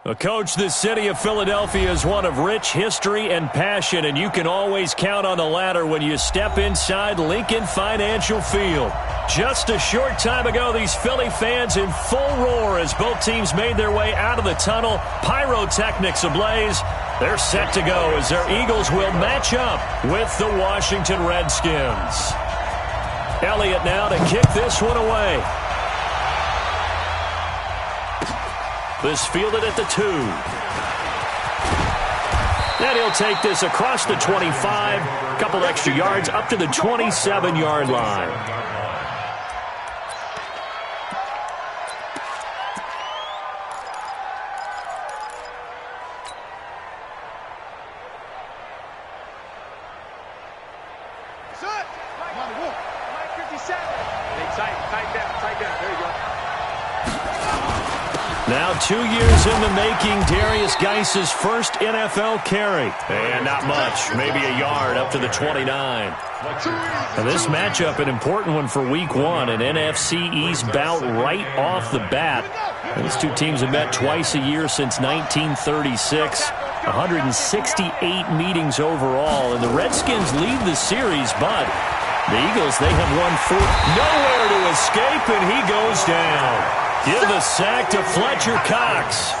Well, Coach, the city of Philadelphia is one of rich history and passion, and you can always count on the latter when you step inside Lincoln Financial Field. Just a short time ago, these Philly fans in full roar as both teams made their way out of the tunnel. Pyrotechnics ablaze. They're set to go as their Eagles will match up with the Washington Redskins. Elliott now to kick this one away. This fielded at the 2. And he'll take this across the 25. Couple extra yards up to the 27-yard line. Now 2 years in the making, Darius Geis's first NFL carry. And not much, maybe a yard up to the 29. Now this matchup, an important one for Week 1, an NFC East bout right off the bat. These two teams have met twice a year since 1936. 168 meetings overall, and the Redskins lead the series, but the Eagles, they have won 4. Nowhere to escape, and he goes down. Give the sack to Fletcher Cox.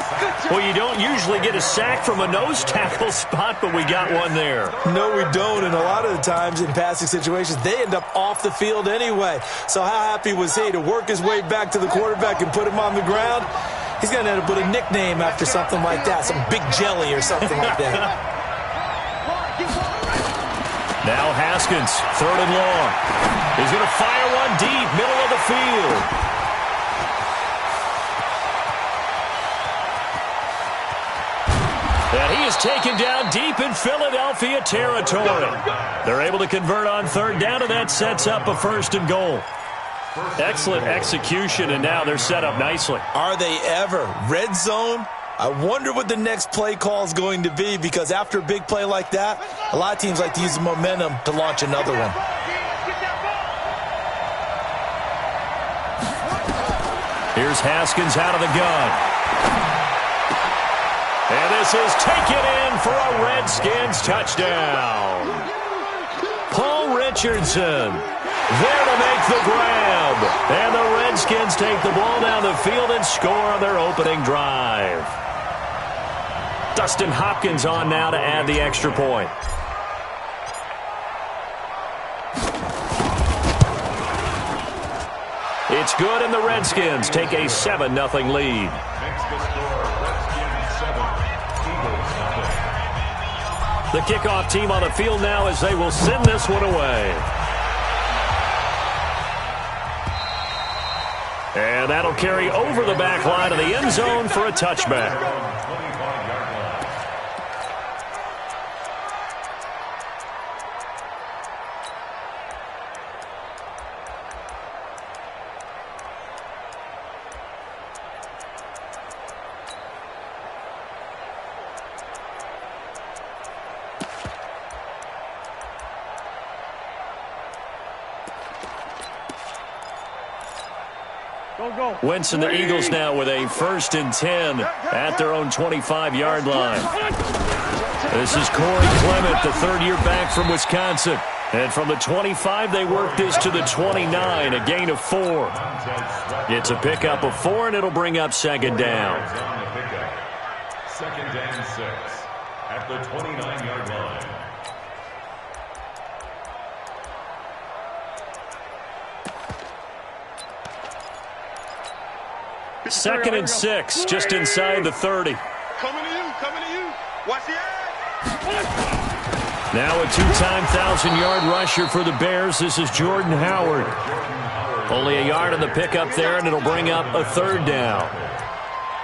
Well, you don't usually get a sack from a nose tackle spot, but we got one there. No, we don't, and a lot of the times in passing situations, they end up off the field anyway. So how happy was he to work his way back to the quarterback and put him on the ground? He's going to end up with a nickname after something like that, some Big Jelly or something like that. Now Haskins, 3rd and long. He's going to fire one deep, middle of the field. And he is taken down deep in Philadelphia territory. They're able to convert on 3rd down, and that sets up a 1st and goal. Excellent execution, and now they're set up nicely. Are they ever? Red zone? I wonder what the next play call is going to be, because after a big play like that, a lot of teams like to use the momentum to launch another one. Here's Haskins out of the gun. And this is taken in for a Redskins touchdown. Paul Richardson there to make the grab. And the Redskins take the ball down the field and score on their opening drive. Dustin Hopkins on now to add the extra point. It's good, and the Redskins take a 7-0 lead. The kickoff team on the field now as they will send this one away. And that'll carry over the back line of the end zone for a touchback. Wentz and the Eagles now with a 1st and 10 at their own 25-yard line. This is Corey Clement, the 3rd-year back from Wisconsin. And from the 25, they work this to the 29, a gain of 4. It's a pickup of 4, and it'll bring up 2nd down. 2nd and 6 at the 29-yard line. Second and 6, just inside the 30. Coming to you. Watch the edge. Now a 2-time 1,000-yard rusher for the Bears. This is Jordan Howard. Only a yard on the pickup there, and it'll bring up a 3rd down.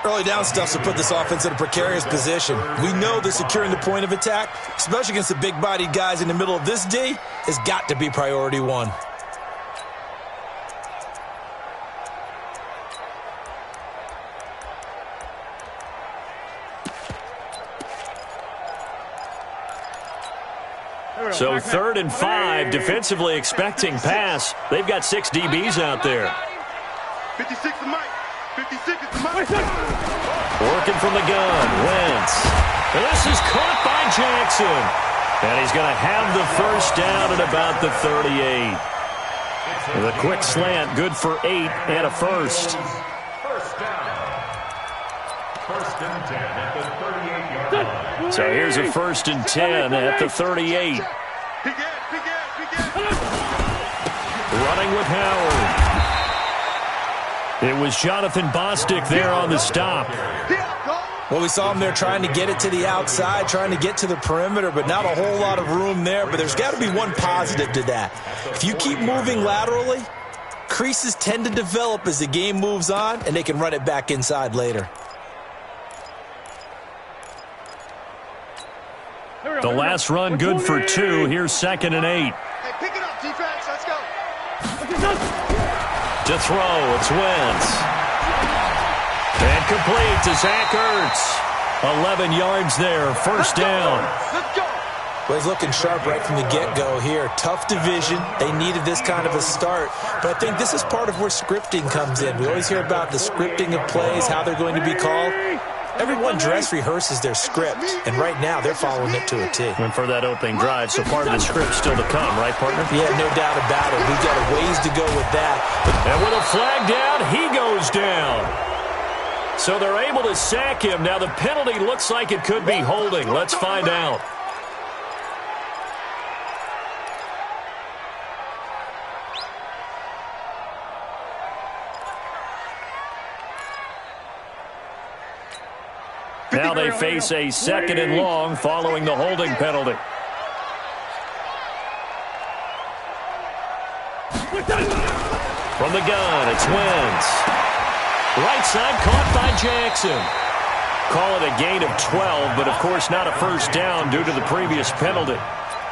Early down stuff to put this offense in a precarious position. We know that securing the point of attack, especially against the big-bodied guys in the middle of this D, has got to be priority 1. So 3rd and 5, defensively expecting pass. They've got 6 DBs out there. 56 to Mike. 56 is to Mike. Working from the gun, Wentz. And this is caught by Jackson. And he's going to have the first down at about the 38. With a quick slant, good for 8 and a first. First down. First and 10 at the 38-yard line. So here's a first and 10 at the 38. Running with Howard. It was Jonathan Bostic there on the stop. Well, we saw him there trying to get it to the outside, trying to get to the perimeter, but not a whole lot of room there. But there's got to be one positive to that. If you keep moving laterally, creases tend to develop as the game moves on, and they can run it back inside later. The last run good for 2. Here's 2nd and 8. Hey, pick it up, defense. Let's go. To throw, it's Wentz. And complete to Zach Ertz. 11 yards there, first down. Let's go. Well, he's looking sharp right from the get-go here. Tough division. They needed this kind of a start. But I think this is part of where scripting comes in. We always hear about the scripting of plays, how they're going to be called. Everyone dress rehearses their script, and right now they're following it to a T. And for that opening drive, so part of the script still to come, right, partner? Yeah, no doubt about it. We've got a ways to go with that. And with a flag down, he goes down. So they're able to sack him. Now the penalty looks like it could be holding. Let's find out. Now they face a 2nd and long following the holding penalty. From the gun, it's Wentz. Right side caught by Jackson. Call it a gain of 12, but of course not a first down due to the previous penalty.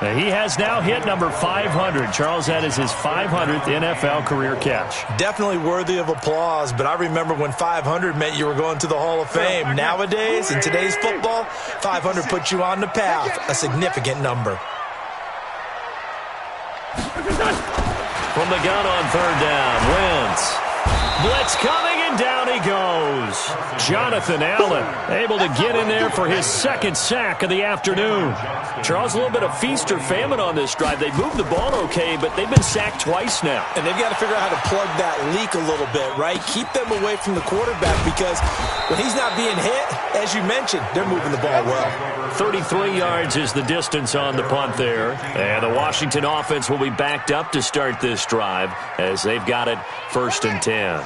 He has now hit number 500. Charles, that is his 500th NFL career catch. Definitely worthy of applause, but I remember when 500 meant you were going to the Hall of Fame. Nowadays, in today's football, 500 puts you on the path, a significant number. From the gun on 3rd down, Wentz. Blitz coming, and down he goes. Jonathan Allen able to get in there for his 2nd sack of the afternoon. Charles, a little bit of feast or famine on this drive. They moved the ball okay, but they've been sacked twice now. And they've got to figure out how to plug that leak a little bit, right? Keep them away from the quarterback because when he's not being hit, as you mentioned, they're moving the ball well. 33 yards is the distance on the punt there. And the Washington offense will be backed up to start this drive as they've got it 1st and 10.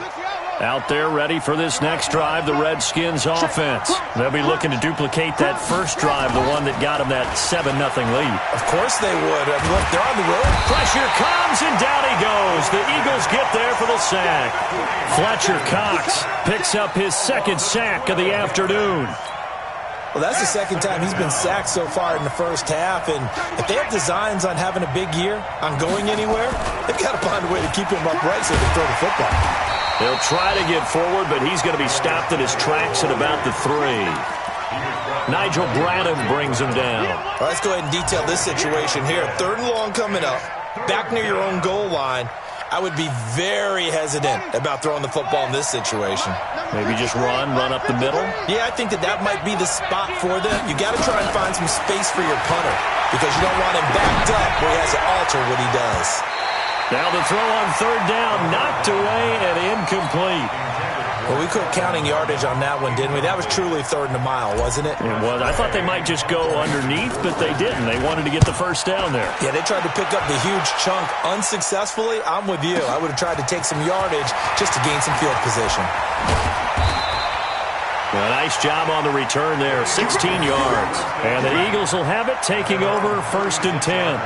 Out there ready for this next drive, the Redskins offense. They'll be looking to duplicate that first drive, the one that got them that 7-0 lead. Of course they would. I mean, look, they're on the road. Pressure comes, and down he goes. The Eagles get there for the sack. Fletcher Cox picks up his 2nd sack of the afternoon. Well, that's the 2nd time he's been sacked so far in the first half, and if they have designs on having a big year, on going anywhere, they've got to find a way to keep him upright so they can throw the football. They'll try to get forward, but he's going to be stopped in his tracks at about the 3. Nigel Bradham brings him down. Well, let's go ahead and detail this situation here. 3rd and long coming up, back near your own goal line. I would be very hesitant about throwing the football in this situation. Maybe just run up the middle? Yeah, I think that might be the spot for them. You got to try and find some space for your punter because you don't want him backed up where he has to alter what he does. Now the throw on 3rd down, knocked away and incomplete. Well, we quit counting yardage on that one, didn't we? That was truly 3rd and a mile, wasn't it? It was. I thought they might just go underneath, but they didn't. They wanted to get the first down there. Yeah, they tried to pick up the huge chunk unsuccessfully. I'm with you. I would have tried to take some yardage just to gain some field position. A nice job on the return there, 16 yards. And the Eagles will have it, taking over 1st and 10.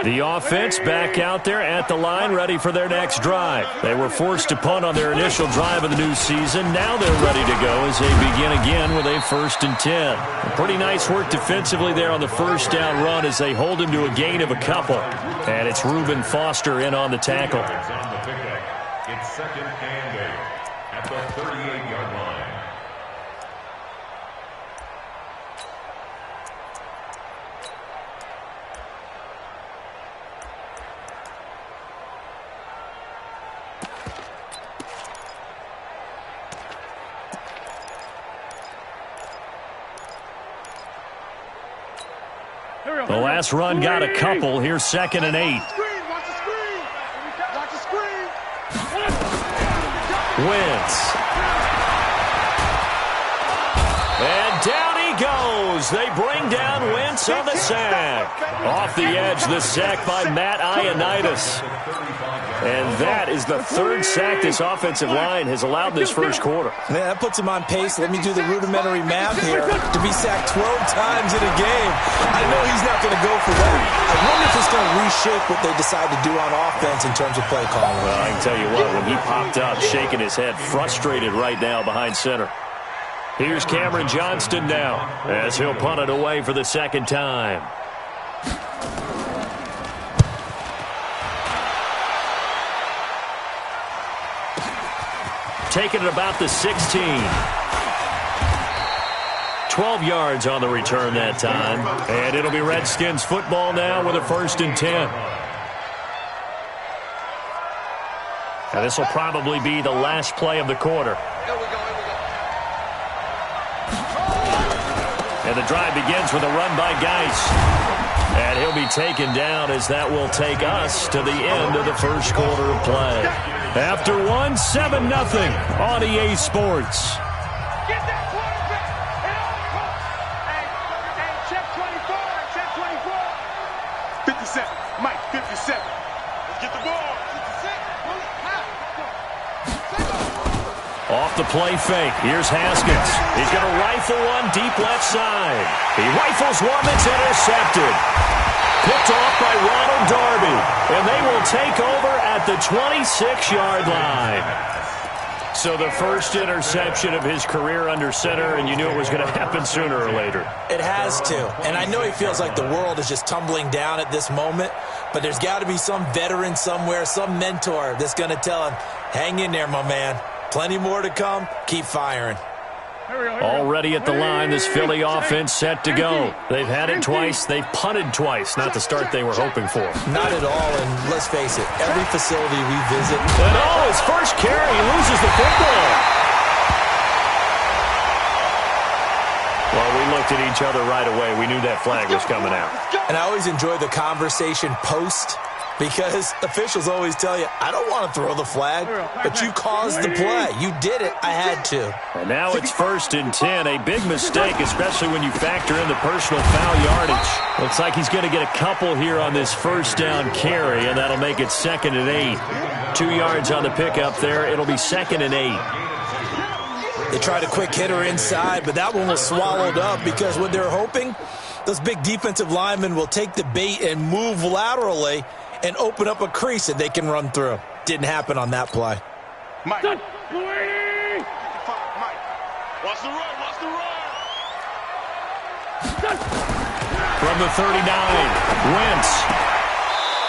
The offense back out there at the line, ready for their next drive. They were forced to punt on their initial drive of the new season. Now they're ready to go as they begin again with a 1st and 10. Pretty nice work defensively there on the first down run as they hold him to a gain of a couple. And it's Reuben Foster in on the tackle. It's 2nd and 8 at the 38-yard line. The last run got a couple. Here's 2nd and 8. Watch the screen. Watch the screen. Wentz. And down he goes. They bring down Wentz on the sack. Off the edge, the sack by Matt Ioannidis. And that is the 3rd sack this offensive line has allowed this first quarter. Yeah, that puts him on pace. Let me do the rudimentary math here. To be sacked 12 times in a game, I know he's not going to go for that. I wonder if it's going to reshape what they decide to do on offense in terms of play calling. Well, I can tell you what, when he popped up, shaking his head, frustrated right now behind center. Here's Cameron Johnston now as he'll punt it away for the 2nd time. Taking it about the 16. 12 yards on the return that time. And it'll be Redskins football now with a 1st and 10. Now this will probably be the last play of the quarter. And the drive begins with a run by Geis. And he'll be taken down as that will take us to the end of the first quarter of play. After 1, 7-0 on EA Sports. Get that quarterback. Hey, check 24. Check 24. 57. Mike, 57. Let's get the ball. 57. Off the play fake. Here's Haskins. He's going to rifle one deep left side. He rifles one that's intercepted. Picked off by Ronald Darby. And they will take over at the 26-yard line. So the first interception of his career under center, and you knew it was going to happen sooner or later. It has to. And I know he feels like the world is just tumbling down at this moment, but there's got to be some veteran somewhere, some mentor that's going to tell him, hang in there, my man. Plenty more to come. Keep firing. Already at the line, this Philly offense set to go. They've had it twice. They've punted twice. Not the start they were hoping for. Not at all, and let's face it, every facility we visit. And his first carry, he loses the football. Well, we looked at each other right away. We knew that flag was coming out. And I always enjoy the conversation post, because officials always tell you, I don't want to throw the flag, but you caused the play. You did it. I had to. And now it's 1st and 10. A big mistake, especially when you factor in the personal foul yardage. Looks like he's going to get a couple here on this first down carry, and that'll make it 2nd and 8. 2 yards on the pickup there. It'll be 2nd and 8. They tried a quick hitter inside, but that one was swallowed up because what they're hoping, those big defensive linemen will take the bait and move laterally and open up a crease that they can run through. Didn't happen on that play. Mike. Mike. Watch the run. Watch the run. From the 39, Wentz.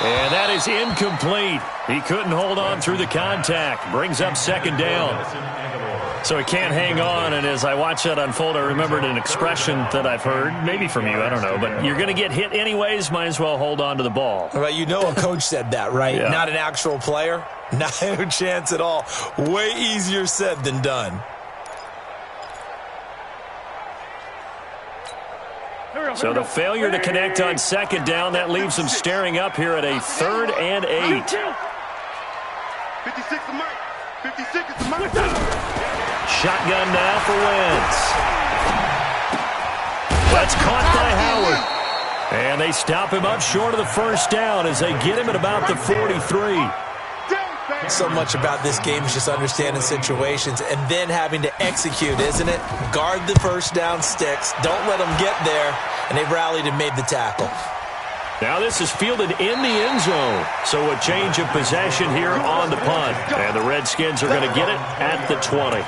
And that is incomplete. He couldn't hold on through the contact. Brings up 2nd down. So he can't hang on, and as I watch that unfold, I remembered an expression that I've heard, maybe from you, I don't know, but you're going to get hit anyways, might as well hold on to the ball. Well, you know a coach said that, right? Yeah. Not an actual player. Not a chance at all. Way easier said than done. So the failure to connect on 2nd down, that leaves them staring up here at a 3rd and 8. 56 to Mike. 56 is to Mike. Shotgun now for Wentz. That's caught by Howard. And they stop him up short of the first down as they get him at about the 43. So much about this game is just understanding situations and then having to execute, isn't it? Guard the first down sticks. Don't let them get there. And they've rallied and made the tackle. Now this is fielded in the end zone. So a change of possession here on the punt. And the Redskins are going to get it at the 20.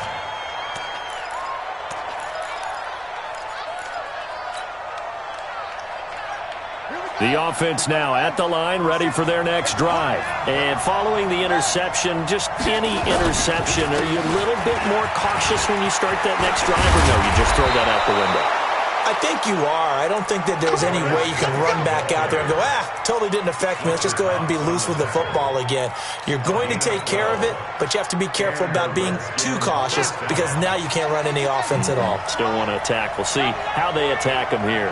The offense now at the line, ready for their next drive. And following the interception, just any interception, are you a little bit more cautious when you start that next drive, or no, you just throw that out the window? I think you are. I don't think that there's any way you can run back out there and go, totally didn't affect me. Let's just go ahead and be loose with the football again. You're going to take care of it, but you have to be careful about being too cautious because now you can't run any offense at all. Still want to attack. We'll see how they attack them here.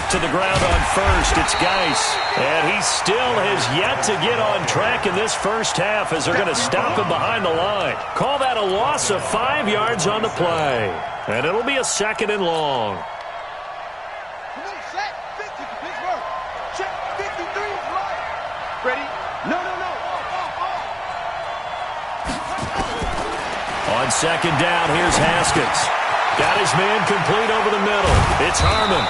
back to the ground on first. It's Geis. And he still has yet to get on track in this first half as they're going to stop him behind the line. Call that a loss of 5 yards on the play. And it'll be a 2nd and long. Ready? No. On 2nd down, here's Haskins. Got his man complete over the middle. It's Harmon.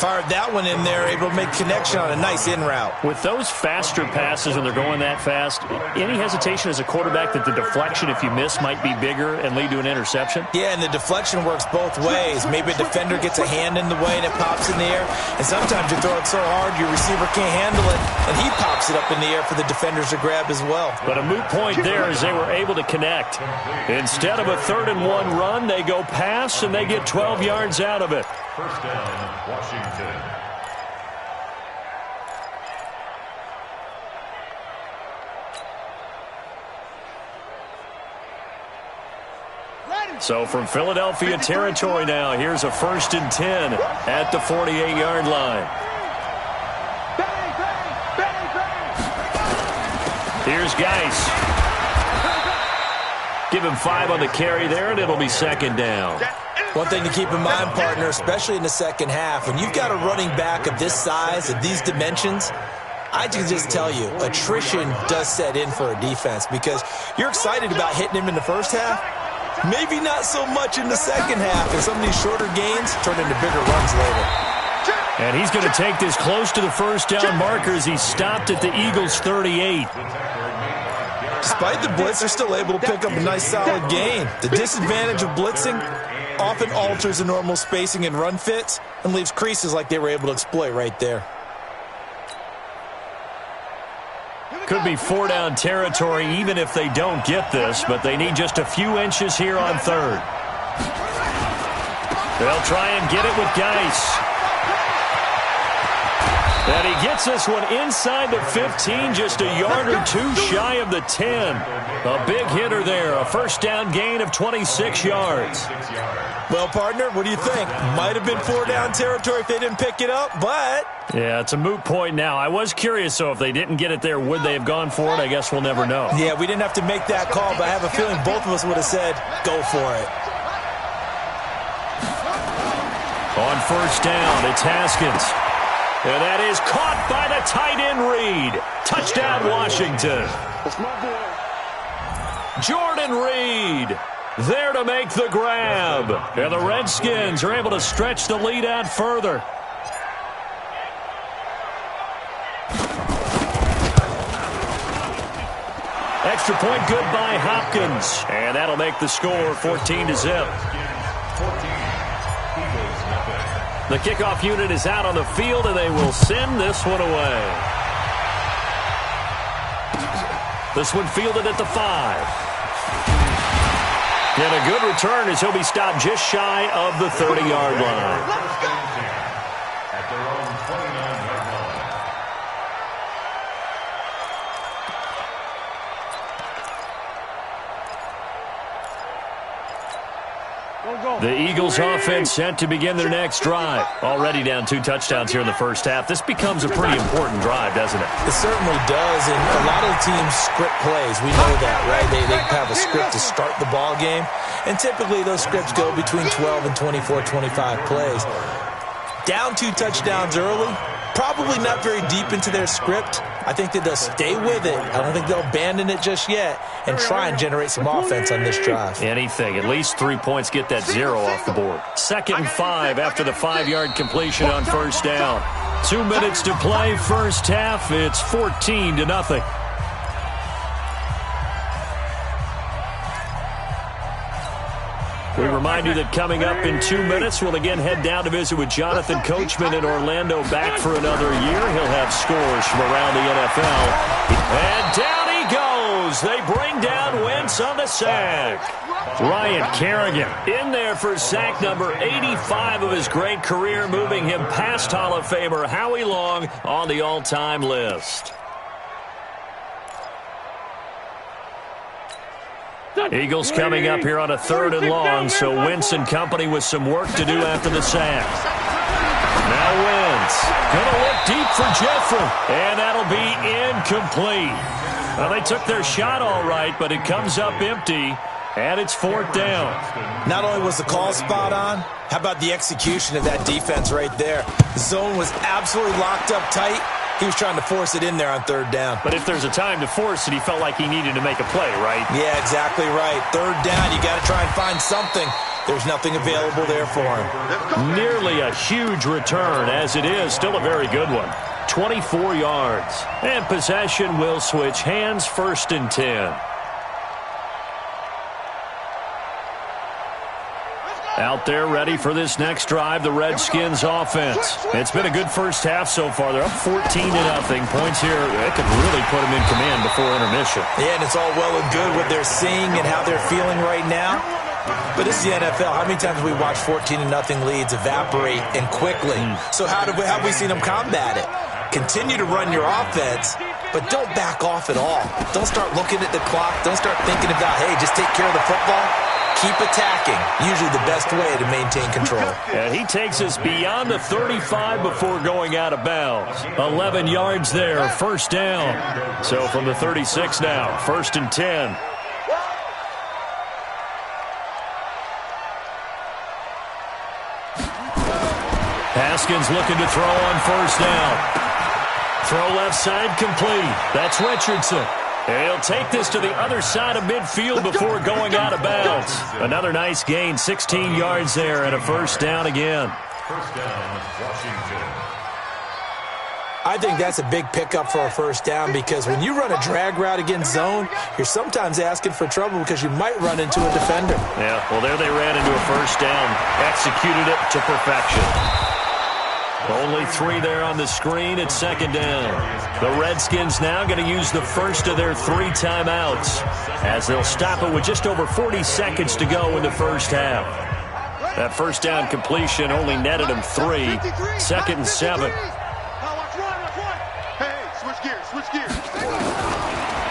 Fired that one in there, able to make connection on a nice in route. With those faster passes when they're going that fast, any hesitation as a quarterback that the deflection, if you miss, might be bigger and lead to an interception? Yeah, and the deflection works both ways. Maybe a defender gets a hand in the way and it pops in the air. And sometimes you throw it so hard your receiver can't handle it, and he pops it up in the air for the defenders to grab as well. But a moot point there as they were able to connect. Instead of a 3rd and 1 run, they go pass, and they get 12 yards out of it. First down, Washington. So from Philadelphia territory now, here's a 1st and 10 at the 48-yard line. Here's Geis. Give him 5 on the carry there, and it'll be 2nd down. One thing to keep in mind, partner, especially in the second half, when you've got a running back of this size, of these dimensions, I can just tell you, attrition does set in for a defense because you're excited about hitting him in the first half, maybe not so much in the second half, and some of these shorter gains turn into bigger runs later. And he's going to take this close to the first down marker as he stopped at the Eagles' 38. Despite the blitz, they're still able to pick up a nice solid gain. The disadvantage of blitzing often alters the normal spacing and run fits and leaves creases like they were able to exploit right there. Could be 4-down territory even if they don't get this, but they need just a few inches here on 3rd. They'll try and get it with Geis. And he gets this one inside the 15, just a yard or 2 shy of the 10. A big hitter there, a 1st down gain of 26 yards. Well, partner, what do you think? Might have been 4-down territory if they didn't pick it up, but... Yeah, it's a moot point now. I was curious, so if they didn't get it there, would they have gone for it? I guess we'll never know. Yeah, we didn't have to make that call, but I have a feeling both of us would have said, go for it. On 1st down, it's Haskins. And that is caught by the tight end Reed. Touchdown, Washington. That's my boy. Jordan Reed there to make the grab. And the Redskins are able to stretch the lead out further. Extra point good by Hopkins. And that'll make the score 14-0. The kickoff unit is out on the field, and they will send this one away. This one fielded at the 5. And a good return as he'll be stopped just shy of the 30-yard line. At their own 29-yard line. The Eagles offense set to begin their next drive. Already down 2 touchdowns here in the first half. This becomes a pretty important drive, doesn't it? It certainly does, and a lot of the teams script plays. We know that, right? They have a script to start the ball game, and typically those scripts go between 12 and 24, 25 plays. Down 2 touchdowns early, probably not very deep into their script. I think that they'll stay with it. I don't think they'll abandon it just yet and try and generate some offense on this drive. Anything. At least 3 points, get that 0 off the board. 2nd and 5 after the 5-yard completion on 1st down. 2 minutes to play first half. It's 14-0. We remind you that coming up in 2 minutes, we'll again head down to visit with Jonathan Coachman in Orlando, back for another year. He'll have scores from around the NFL. And down he goes. They bring down Wentz on the sack. Ryan Kerrigan in there for sack number 85 of his great career, moving him past Hall of Famer Howie Long on the all-time list. Eagles coming up here on a 3rd and long, so Wentz and company with some work to do after the sack. Now Wentz going to look deep for Jeffrey, and that'll be incomplete. Well, they took their shot all right, but it comes up empty, and it's 4th down. Not only was the call spot on, how about the execution of that defense right there? The zone was absolutely locked up tight. He was trying to force it in there on 3rd down. But if there's a time to force it, he felt like he needed to make a play, right? Yeah, exactly right. 3rd down, you got to try and find something. There's nothing available there for him. Nearly a huge return, as it is. Still a very good one. 24 yards. And possession will switch hands, 1st and 10. Out there ready for this next drive, the Redskins offense. It's been a good first half so far. They're up 14-0. Points here, it could really put them in command before intermission. Yeah, and it's all well and good what they're seeing and how they're feeling right now. But this is the NFL. How many times have we watched 14-0 leads evaporate and quickly? So how have we seen them combat it? Continue to run your offense, but don't back off at all. Don't start looking at the clock. Don't start thinking about, hey, just take care of the football. Keep attacking. Usually the best way to maintain control. And he takes us beyond the 35 before going out of bounds. 11 yards there, 1st down. So from the 36 now, 1st and 10. Haskins looking to throw on 1st down. Throw left side complete. That's Richardson. And he'll take this to the other side of midfield before going out of bounds. Another nice gain, 16 yards there, and a 1st down again. 1st down, Washington. I think that's a big pickup for a 1st down because when you run a drag route against zone, you're sometimes asking for trouble because you might run into a defender. Yeah, well, there they ran into a 1st down. Executed it to perfection. Only 3 there on the screen at 2nd down. The Redskins now going to use the first of their 3 timeouts as they'll stop it with just over 40 seconds to go in the first half. That 1st down completion only netted them 3. 2nd and 7. Hey, switch gears.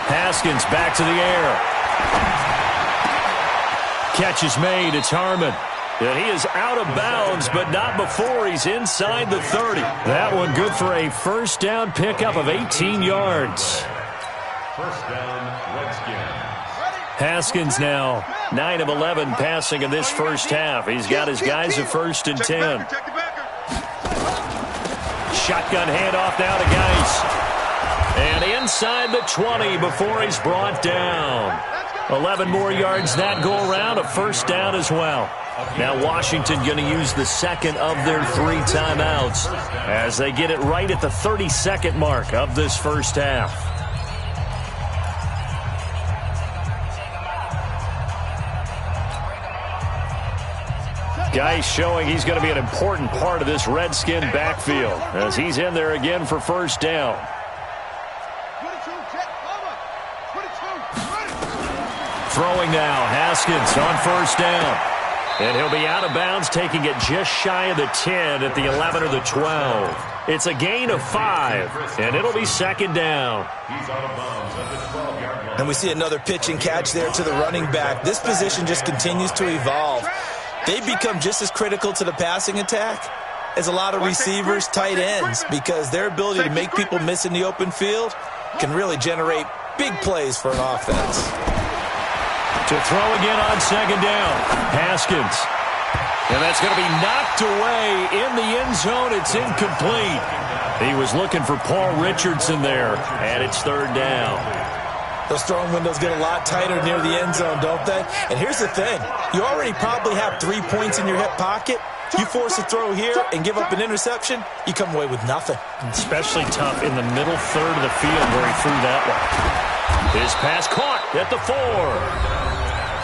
Haskins back to the air. Catch is made. It's Harmon. And he is out of bounds, but not before he's inside the 30. That one good for a 1st down pickup of 18 yards. 1st down, Redskins. Haskins now 9 of 11 passing in this first half. He's got his guys at 1st and 10. Shotgun handoff now to Geis. And inside the 20 before he's brought down. 11 more yards that go around, a 1st down as well. Now Washington going to use the 2nd of their 3 timeouts as they get it right at the 32nd mark of this first half. Geis showing he's going to be an important part of this Redskin backfield as he's in there again for 1st down. Throwing now, Haskins on 1st down. And he'll be out of bounds, taking it just shy of the 10 at the 11 or the 12. It's a gain of 5, and it'll be 2nd down. He's out of bounds at the 12-yard line. And we see another pitch and catch there to the running back. This position just continues to evolve. They become just as critical to the passing attack as a lot of receivers, tight ends, because their ability to make people miss in the open field can really generate big plays for an offense. To throw again on 2nd down, Haskins. And that's going to be knocked away in the end zone. It's incomplete. He was looking for Paul Richardson there, and it's 3rd down. Those throwing windows get a lot tighter near the end zone, don't they? And here's the thing. You already probably have 3 points in your hip pocket. You force a throw here and give up an interception, you come away with nothing. Especially tough in the middle 3rd of the field where he threw that one. His pass caught at the 4.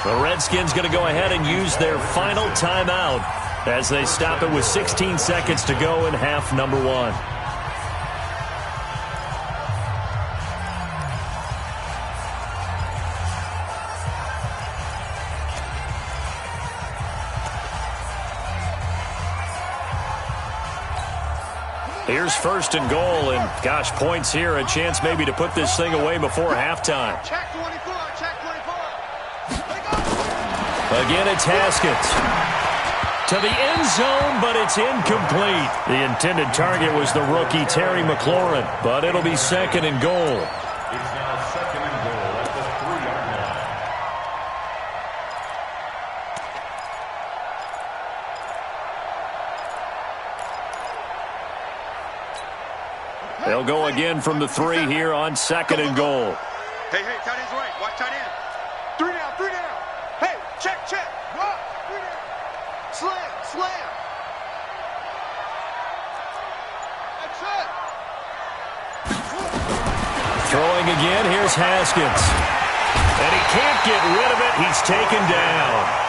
The Redskins going to go ahead and use their final timeout as they stop it with 16 seconds to go in half number 1. Here's 1st and goal, and gosh, points here, a chance maybe to put this thing away before halftime. Check 24, check 24. Again, it's Haskins. To the end zone, but it's incomplete. The intended target was the rookie Terry McLaurin, but it'll be second and goal. It's now second and goal at the 3-yard line. They'll go again from the 3 here on second and goal. Hey, tight end's right. Watch tight end. 3 down, 3 down. Hey, check. What? 3 down. Slam. That's it. Throwing again, here's Haskins. And he can't get rid of it. He's taken down.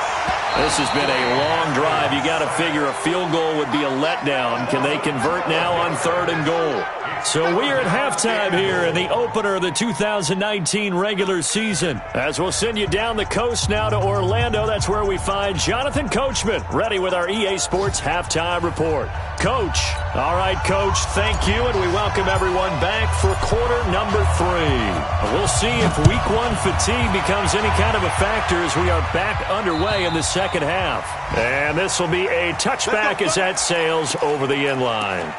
This has been a long drive. You got to figure a field goal would be a letdown. Can they convert now on third and goal? So we are at halftime here in the opener of the 2019 regular season. As we'll send you down the coast now to Orlando, that's where we find Jonathan Coachman, ready with our EA Sports halftime report. Coach. All right, Coach, thank you, and we welcome everyone back for quarter number 3. We'll see if week 1 fatigue becomes any kind of a factor as we are back underway in the second half. And this will be a touchback as that sails over the end line.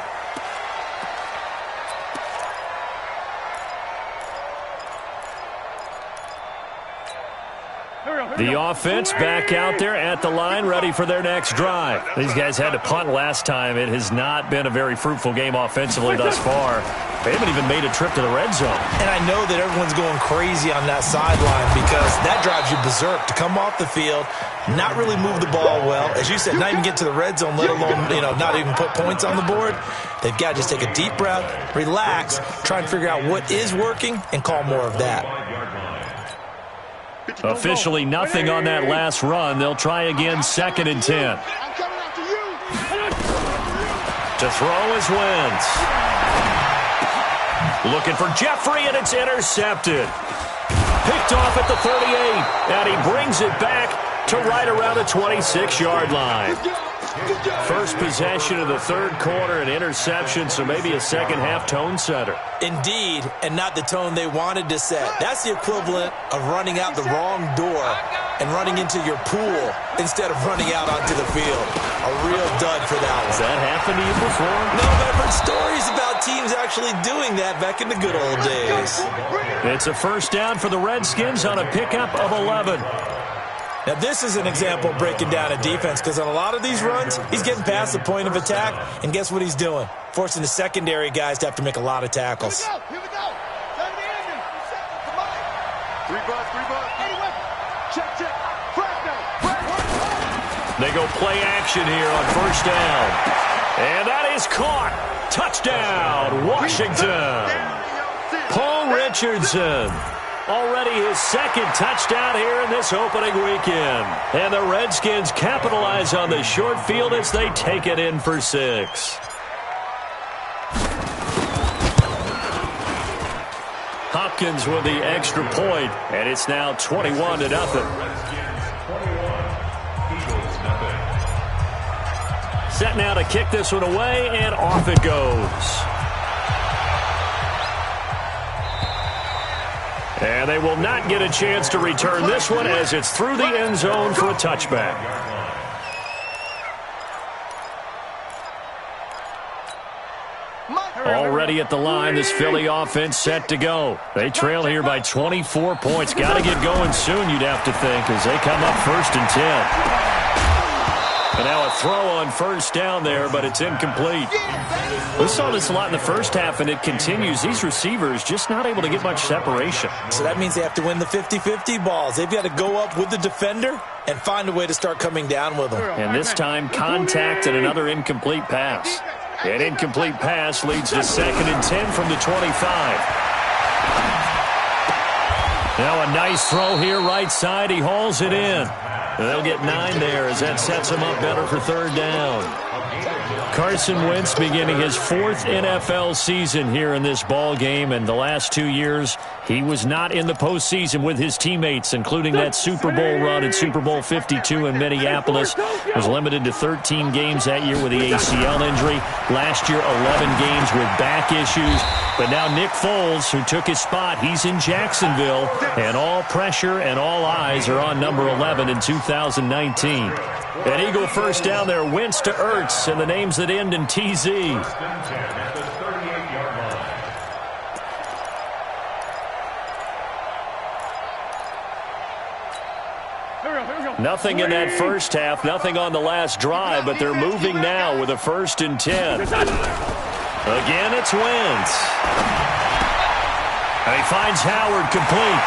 The offense back out there at the line, ready for their next drive. These guys had to punt last time. It has not been a very fruitful game offensively thus far. They haven't even made a trip to the red zone. And I know that everyone's going crazy on that sideline because that drives you berserk to come off the field, not really move the ball well. As you said, not even get to the red zone, let alone, not even put points on the board. They've got to just take a deep breath, relax, try and figure out what is working, and call more of that. Officially nothing on that last run. They'll try again, second and 10. To throw is Wentz. Looking for Jeffrey, and it's intercepted. Picked off at the 38, and he brings it back to right around the 26-yard line. First possession of the third quarter, an interception, so maybe a second-half tone setter. Indeed, and not the tone they wanted to set. That's the equivalent of running out the wrong door and running into your pool instead of running out onto the field. A real dud for that one. Has that happened to you before? No, but I've heard stories about teams actually doing that back in the good old days. It's a first down for the Redskins on a pickup of 11. Now, this is an example of breaking down a defense because on a lot of these runs, he's getting past the point of attack, and guess what he's doing? Forcing the secondary guys to have to make a lot of tackles. Here we go. Three bucks. Anyway, check. They go play action here on first down. And that is caught. Touchdown, Washington. Paul Richardson. Already his second touchdown here in this opening weekend. And the Redskins capitalize on the short field as they take it in for 6. Hopkins with the extra point, and it's now 21-0. Set now to kick this one away, and off it goes. And they will not get a chance to return this one as it's through the end zone for a touchback. Already at the line, this Philly offense set to go. They trail here by 24 points. Got to get going soon, you'd have to think, as they come up first and 10. And now a throw on first down there, but it's incomplete. We saw this a lot in the first half, and it continues. These receivers just not able to get much separation. So that means they have to win the 50-50 balls. They've got to go up with the defender and find a way to start coming down with them. And this time, contact and another incomplete pass. An incomplete pass leads to second and 10 from the 25. Now a nice throw here right side. He hauls it in. They'll get 9 there as that sets him up better for third down. Carson Wentz beginning his 4th NFL season here in this ball game, and the last 2 years he was not in the postseason with his teammates, including that Super Bowl run at Super Bowl 52 in Minneapolis. Was limited to 13 games that year with the ACL injury. Last year, 11 games with back issues. But now Nick Foles, who took his spot, he's in Jacksonville, and all pressure and all eyes are on number 11 in 2019. 2019. An Eagle first down there, Wentz to Ertz, and the names that end in TZ. First and 10 at the 38-yard line. Nothing in that first half, nothing on the last drive, but they're moving now with a 1st and 10. Again, it's Wentz. And he finds Howard complete.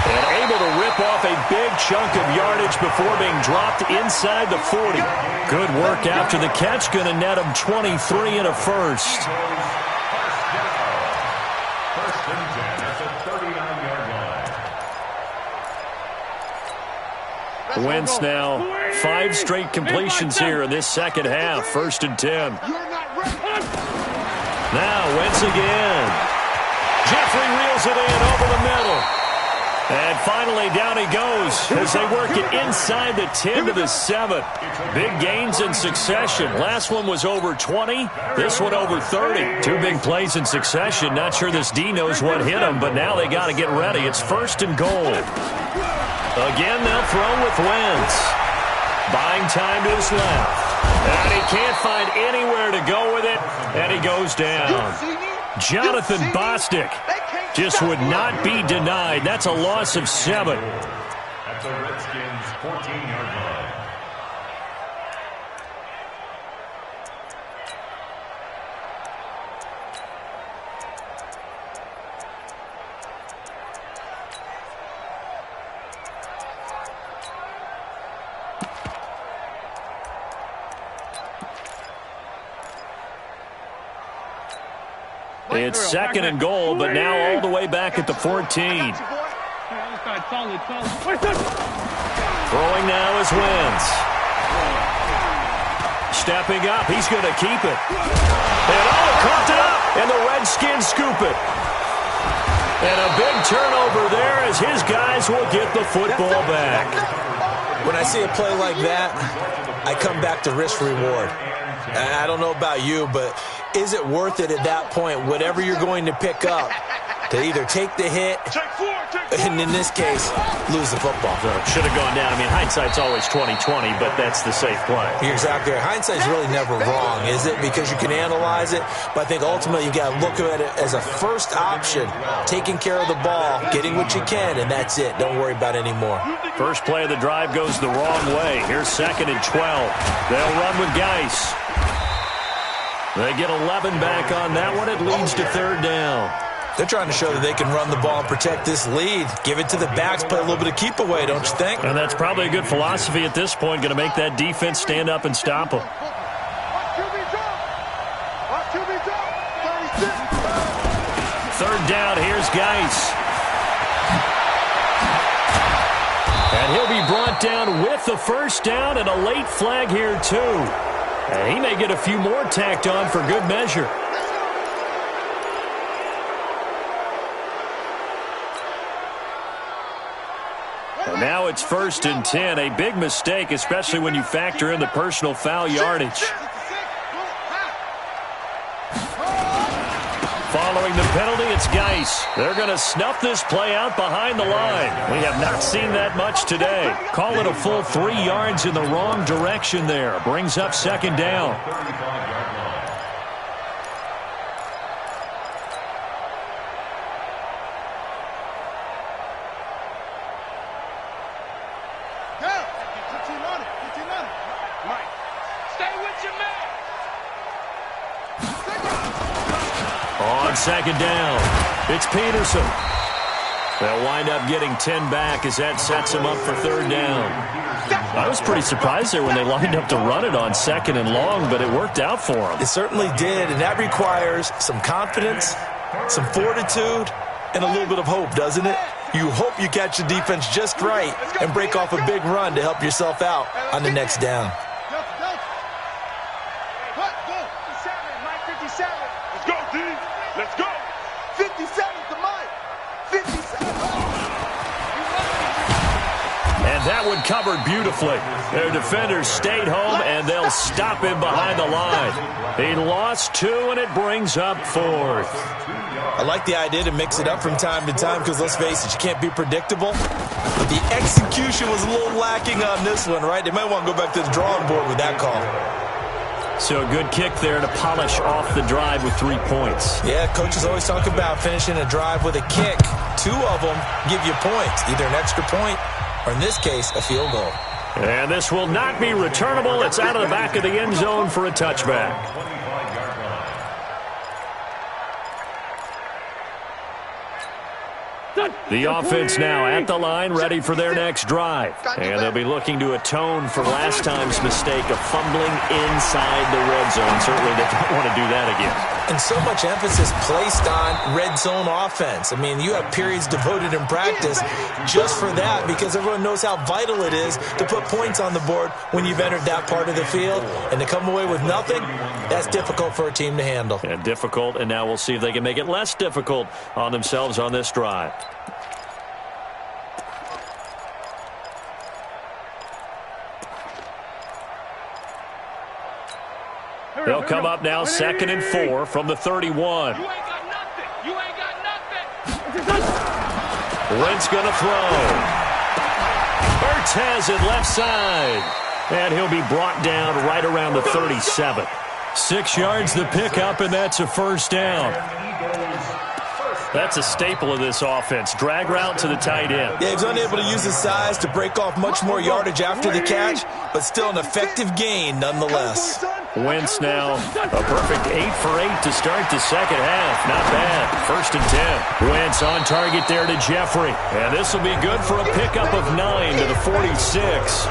And able to rip off a big chunk of yardage before being dropped inside the 40. Good work after the catch. Going to net him 23 and a first. First and 10 at the 39-yard line. Wentz now 5 straight completions here in this second half. 1st and 10. Now Wentz again. Jeffrey reels it in over the middle. And finally, down he goes as they work it inside the 10 to the 7. Big gains in succession. Last one was over 20. This one over 30. 2 big plays in succession. Not sure this D knows what hit him, but now they got to get ready. It's 1st and goal. Again, they'll throw with Wentz. Buying time to his left. And he can't find anywhere to go with it, and he goes down. Jonathan Bostic just would not be denied. That's a loss of 7. At the Redskins' 14-yard line. It's 2nd and goal, but now all the way back at the 14. Throwing now is Wentz. Stepping up, he's going to keep it. And coughed it up, and the Redskins scoop it. And a big turnover there as his guys will get the football back. When I see a play like that, I come back to risk reward. I don't know about you, but is it worth it at that point, whatever you're going to pick up, to either take the hit, and in this case, lose the football? Should have gone down. I mean, hindsight's always 20/20, but that's the safe play. You're exactly right. Hindsight's really never wrong, is it? Because you can analyze it, but I think ultimately you got to look at it as a first option, taking care of the ball, getting what you can, and that's it. Don't worry about it anymore. First play of the drive goes the wrong way. Here's 2nd and 12. They'll run with Geis. They get 11 back on that one. It leads to 3rd down. They're trying to show that they can run the ball and protect this lead. Give it to the backs, play a little bit of keep away, don't you think? And that's probably a good philosophy at this point. Going to make that defense stand up and stop them. 3rd down. Here's Geis. And he'll be brought down with the 1st down and a late flag here, too. And he may get a few more tacked on for good measure. And now it's 1st and 10. A big mistake, especially when you factor in the personal foul yardage. Following the penalty, it's Geis. They're going to snuff this play out behind the line. We have not seen that much today. Call it a full 3 yards in the wrong direction there. Brings up 2nd down. 35-yard line. Mike, stay with your man. On 2nd down, it's Peterson. They'll wind up getting 10 back as that sets them up for 3rd down. I was pretty surprised there when they lined up to run it on 2nd and long, but it worked out for them. It certainly did, and that requires some confidence, some fortitude, and a little bit of hope, doesn't it? You hope you catch the defense just right and break off a big run to help yourself out on the next down. Let's go, D. Let's go. 57 to Mike. 57. And that one covered beautifully. Their defenders stayed home, and they'll stop him behind the line. He lost 2, and it brings up 4th. I like the idea to mix it up from time to time because, let's face it, you can't be predictable. But the execution was a little lacking on this one, right? They might want to go back to the drawing board with that call. So a good kick there to polish off the drive with 3 points. Yeah, coaches always talk about finishing a drive with a kick. 2 of them give you points, either an extra point or, in this case, a field goal. And this will not be returnable. It's out of the back of the end zone for a touchback. The offense now at the line, ready for their next drive. And they'll be looking to atone for last time's mistake of fumbling inside the red zone. Certainly they don't want to do that again. And so much emphasis placed on red zone offense. I mean, you have periods devoted in practice just for that because everyone knows how vital it is to put points on the board when you've entered that part of the field. And to come away with nothing, that's difficult for a team to handle. And difficult, and now we'll see if they can make it less difficult on themselves on this drive. They'll come up now 2nd and 4 from the 31. You ain't got nothing. You ain't got nothing. Wentz going to throw. Ertz has it left side. And he'll be brought down right around the 37. 6 yards the pickup, and that's a first down. That's a staple of this offense. Drag route to the tight end. Yeah, he's unable to use his size to break off much more yardage after the catch, but still an effective gain nonetheless. Wentz now a perfect 8 for 8 to start the second half. Not bad. 1st and 10. Wentz on target there to Jeffrey. And this will be good for a pickup of 9 to the 46.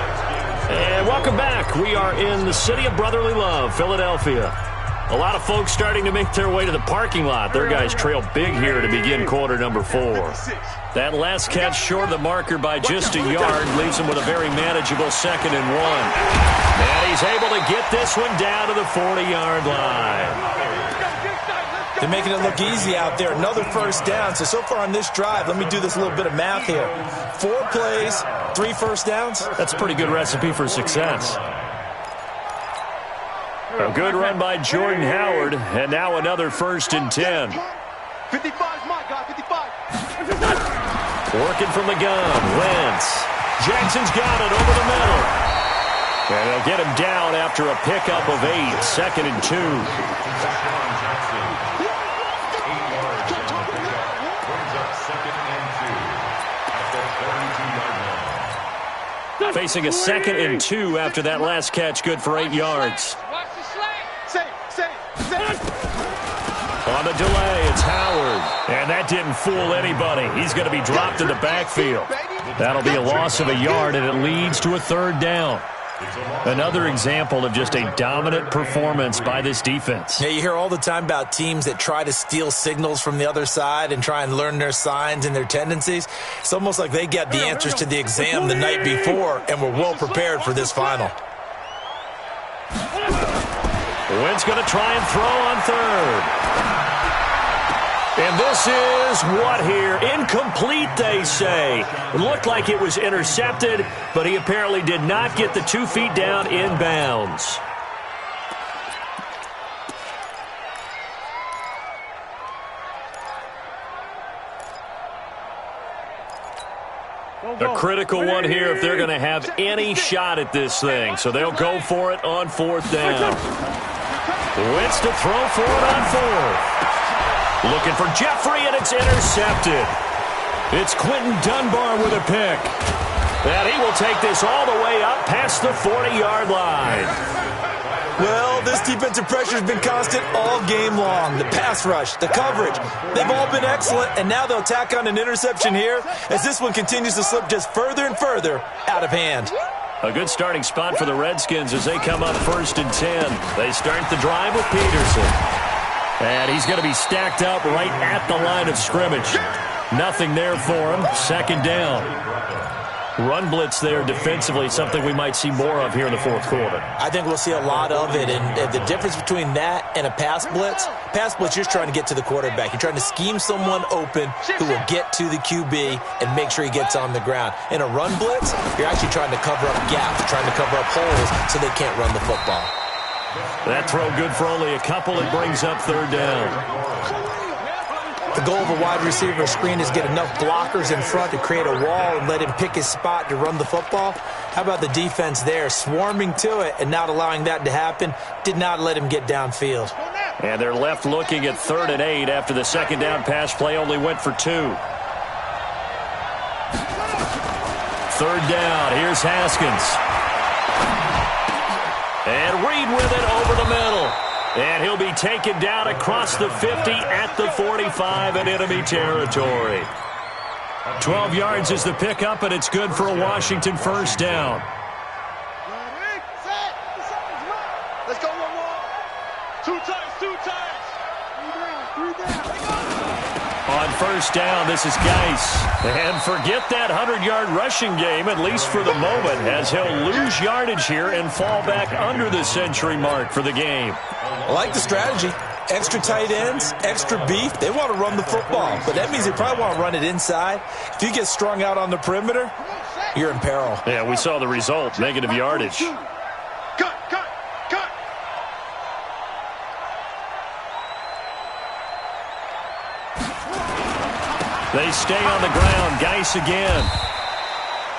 And welcome back. We are in the city of brotherly love, Philadelphia. A lot of folks starting to make their way to the parking lot. Their guys trail big here to begin quarter number 4. That last catch short of the marker by just a yard leaves them with a very manageable 2nd and 1. And he's able to get this one down to the 40-yard line. They're making it look easy out there. Another first down. So far on this drive, let me do this little bit of math here. 4 plays, 3 first downs. That's a pretty good recipe for success. A good run by Jordan Howard, and now another 1st and 10. 55 is my guy, 55. Working from the gun, Wentz. Jackson's got it over the middle. And they'll get him down after a pickup of 8, 2nd and 2. Facing a 2nd and 2 after that last catch, good for 8 yards. On the delay, it's Howard. And that didn't fool anybody. He's going to be dropped in the backfield. That'll be a loss of a yard, and it leads to a 3rd down. Another example of just a dominant performance by this defense. Yeah, you hear all the time about teams that try to steal signals from the other side and try and learn their signs and their tendencies. It's almost like they got the answers to the exam the night before and were well prepared for this final. Wentz going to try and throw on 3rd. And this is what here? Incomplete, they say. It looked like it was intercepted, but he apparently did not get the 2 feet down in bounds. A critical one here if they're going to have any shot at this thing. So they'll go for it on 4th down. Wentz to throw for it on 4th. Looking for Jeffrey, and it's intercepted. It's Quentin Dunbar with a pick. And he will take this all the way up past the 40-yard line. Well, this defensive pressure has been constant all game long. The pass rush, the coverage, they've all been excellent, and now they'll tack on an interception here as this one continues to slip just further and further out of hand. A good starting spot for the Redskins as they come up 1st and 10. They start the drive with Peterson. And he's going to be stacked up right at the line of scrimmage. Nothing there for him. 2nd down. Run blitz there defensively, something we might see more of here in the fourth quarter. I think we'll see a lot of it, and the difference between that and a pass blitz, you're just trying to get to the quarterback. You're trying to scheme someone open who will get to the QB and make sure he gets on the ground. In a run blitz, you're actually trying to cover up gaps, trying to cover up holes so they can't run the football. That throw good for only a couple. It brings up third down. The goal of a wide receiver screen is get enough blockers in front to create a wall and let him pick his spot to run the football. How about the defense there, swarming to it and not allowing that to happen? Did not let him get downfield. And they're left looking at 3rd and 8 after the second down pass play only went for 2. 3rd down, here's Haskins. And Reed with it over the middle. And he'll be taken down across the 50 at the 45 in enemy territory. 12 yards is the pickup, and it's good for a Washington first down. Let's go, 1-1. 2 times, 2 times. 3 down. On first down, this is Geis. And forget that 100-yard rushing game, at least for the moment, as he'll lose yardage here and fall back under the century mark for the game. I like the strategy. Extra tight ends, extra beef. They want to run the football, but that means they probably want to run it inside. If you get strung out on the perimeter, you're in peril. Yeah, we saw the result, negative yardage. Cut. They stay on the ground. Geis again.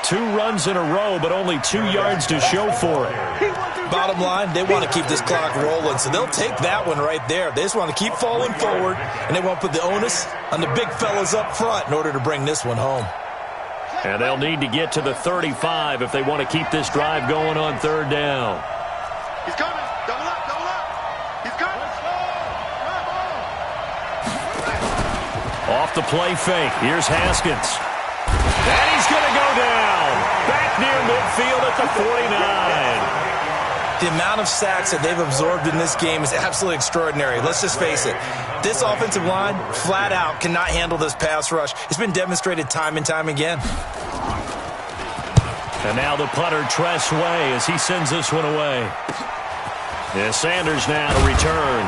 2 runs in a row, but only 2 yards to show for it. Bottom line, they want to keep this clock rolling, so they'll take that one right there. They just want to keep falling forward, and they want to put the onus on the big fellas up front in order to bring this one home. And they'll need to get to the 35 if they want to keep this drive going on 3rd down. He's coming. Double up. He's coming. Off the play fake. Here's Haskins. And he's going to go down. Back near midfield at the 49. The amount of sacks that they've absorbed in this game is absolutely extraordinary. Let's just face it. This offensive line, flat out, cannot handle this pass rush. It's been demonstrated time and time again. And now the punter, Tress Way, as he sends this one away. Yeah, Sanders now to return.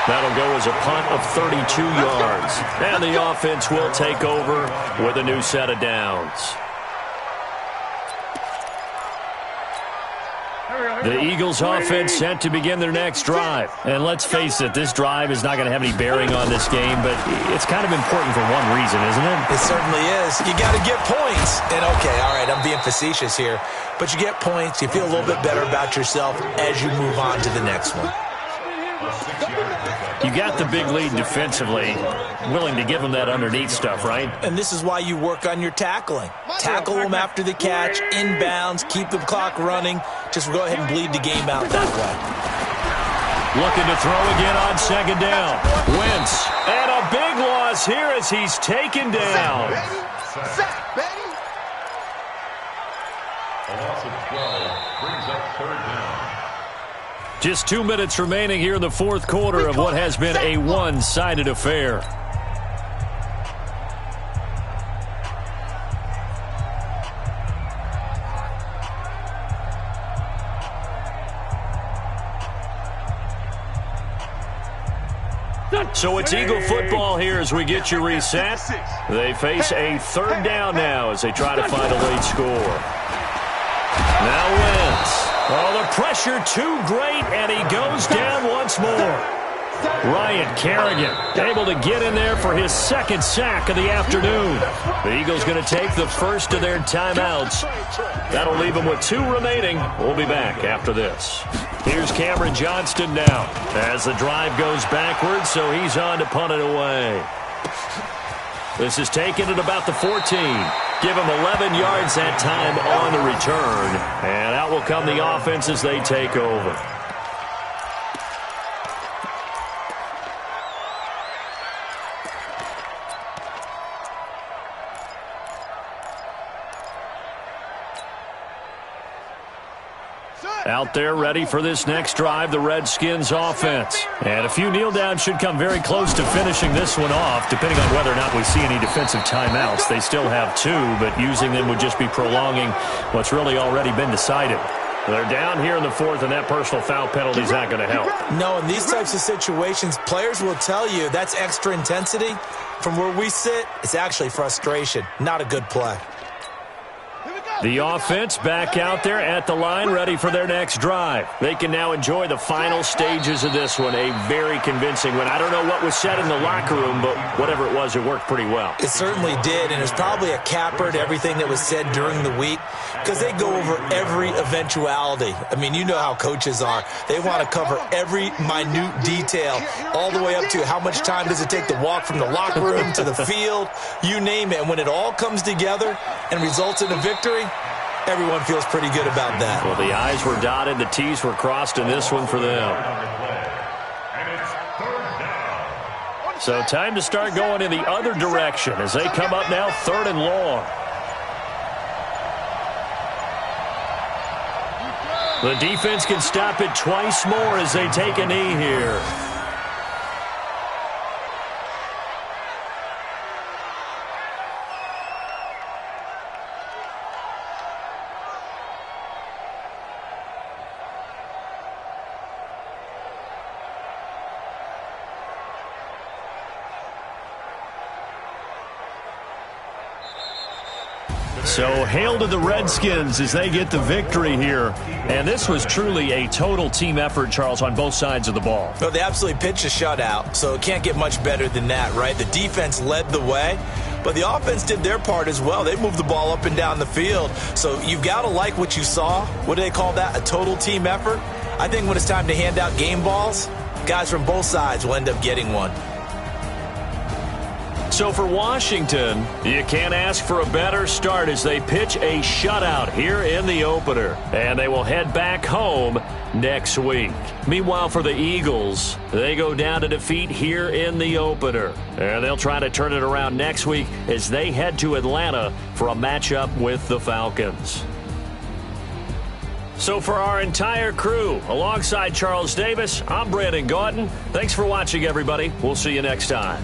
That'll go as a punt of 32 yards. And the offense will take over with a new set of downs. The Eagles offense set to begin their next drive. And let's face it, this drive is not going to have any bearing on this game, but it's kind of important for one reason, isn't it? It certainly is. You got to get points. And okay, all right, I'm being facetious here. But you get points, you feel a little bit better about yourself as you move on to the next one. You got the big lead defensively, willing to give them that underneath stuff, right? And this is why you work on your tackling. Tackle them after the catch, inbounds, keep the clock running. Just go ahead and bleed the game out that way. Looking to throw again on 2nd down. Wentz. And a big loss here as he's taken down. Sack, baby. A loss of 12 brings up 3rd down. Just 2 minutes remaining here in the fourth quarter of what has been a one-sided affair. So it's Eagle football here as we get you reset. They face a 3rd down now as they try to find a late score. Now Wentz. Oh, the pressure too great, and he goes down once more. Ryan Kerrigan able to get in there for his 2nd sack of the afternoon. The Eagles going to take the first of their timeouts. That'll leave them with 2 remaining. We'll be back after this. Here's Cameron Johnston now as the drive goes backwards, so he's on to punt it away. This is taken at about the 14. Give him 11 yards that time on the return. And out will come the offense as they take over. Out there ready for this next drive, the Redskins offense. And a few kneel downs should come very close to finishing this one off, depending on whether or not we see any defensive timeouts. They still have 2, but using them would just be prolonging what's really already been decided. They're down here in the 4th, and that personal foul penalty is not going to help. No, in these types of situations, players will tell you that's extra intensity. From where we sit, it's actually frustration. Not a good play. The offense back out there at the line, ready for their next drive. They can now enjoy the final stages of this one. A very convincing one. I don't know what was said in the locker room, but whatever it was, it worked pretty well. It certainly did, and it's probably a capper to everything that was said during the week because they go over every eventuality. I mean, you know how coaches are. They want to cover every minute detail, all the way up to how much time does it take to walk from the locker room to the field, you name it. And when it all comes together and results in a victory, everyone feels pretty good about that. Well, the I's were dotted, the T's were crossed in this one for them. So time to start going in the other direction as they come up now 3rd and long. The defense can stop it twice more as they take a knee here. So hail to the Redskins as they get the victory here. And this was truly a total team effort, Charles, on both sides of the ball. Well, they absolutely pitched a shutout, so it can't get much better than that, right? The defense led the way, but the offense did their part as well. They moved the ball up and down the field. So you've got to like what you saw. What do they call that? A total team effort? I think when it's time to hand out game balls, guys from both sides will end up getting one. So for Washington, you can't ask for a better start as they pitch a shutout here in the opener. And they will head back home next week. Meanwhile, for the Eagles, they go down to defeat here in the opener. And they'll try to turn it around next week as they head to Atlanta for a matchup with the Falcons. So for our entire crew, alongside Charles Davis, I'm Brandon Gautin. Thanks for watching, everybody. We'll see you next time.